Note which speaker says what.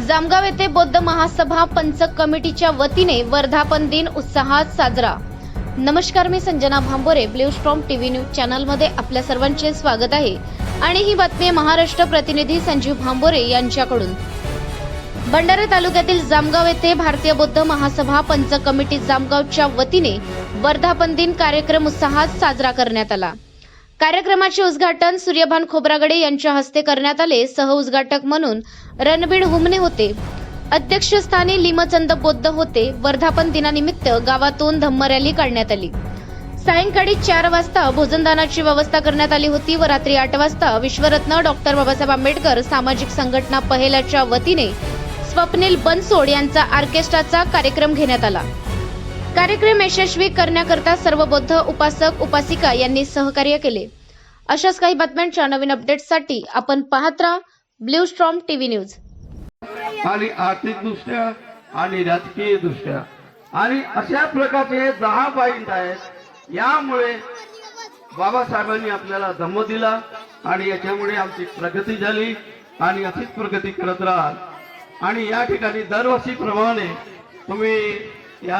Speaker 1: जामगाव येथे बौद्ध महासभा पंचक कमिटीच्या वतीने वर्धापन दिन उत्साहात साजरा। नमस्कार, मी Sanjana Bhambore, Blue Storm TV news channel मध्ये आपल्या सर्वांचे स्वागत आहे आणि ही बातमी महाराष्ट्र प्रतिनिधी संजीव भांबोरे यांच्याकडून। भंडारा तालुक्यातील जामगाव येथे भारतीय बौद्ध महासभा पंचक कमिटी जामगावच्या वतीने वर्धापन दिन कार्यक्रम उत्साहात साजरा करण्यात आला। कार्यक्रमाचे उद्घाटन सूर्यभान खोब्रागडे यांच्या हस्ते करण्यात आले। सह उद्घाटक म्हणून रणबीर हुमने होते। अध्यक्षस्थानी लिमचंद बौद्ध होते। वर्धापन दिनानिमित्त गावातून धम्म रॅली काढण्यात आली। सायंकाळी 4 वाजता भोजनदानाची व्यवस्था करण्यात आली होती व रात्री 8 वाजता विश्वरत्न डॉक्टर बाबासाहेब आंबेडकर सामाजिक संघटना पहिल्याच्या वतीने स्वप्नील बनसोड यांचा ऑर्केस्ट्राचा कार्यक्रम घेण्यात आला। कार्यक्रम यशस्वी करण्याकरता सर्व बौद्ध उपासक उपासिका यांनी सहकार्य केले। अशाच काही बातम्यांच्या नवीन अपडेट्ससाठी आपण पाहत राहा ब्ल्यू स्टॉर्म टीव्ही न्यूज।
Speaker 2: आणि आर्थिकदृष्ट्या आणि राजकीय दृष्ट्या आणि अशा प्रकारचे 10 पॉइंट आहेत। यामुळे बाबासाहेबांनी आपल्याला धम्म दिला आणि याच्यामुळे आमची प्रगती झाली आणि अशीच प्रगती करत राहाल। आणि या ठिकाणी दरवर्षीप्रमाणे तुम्ही या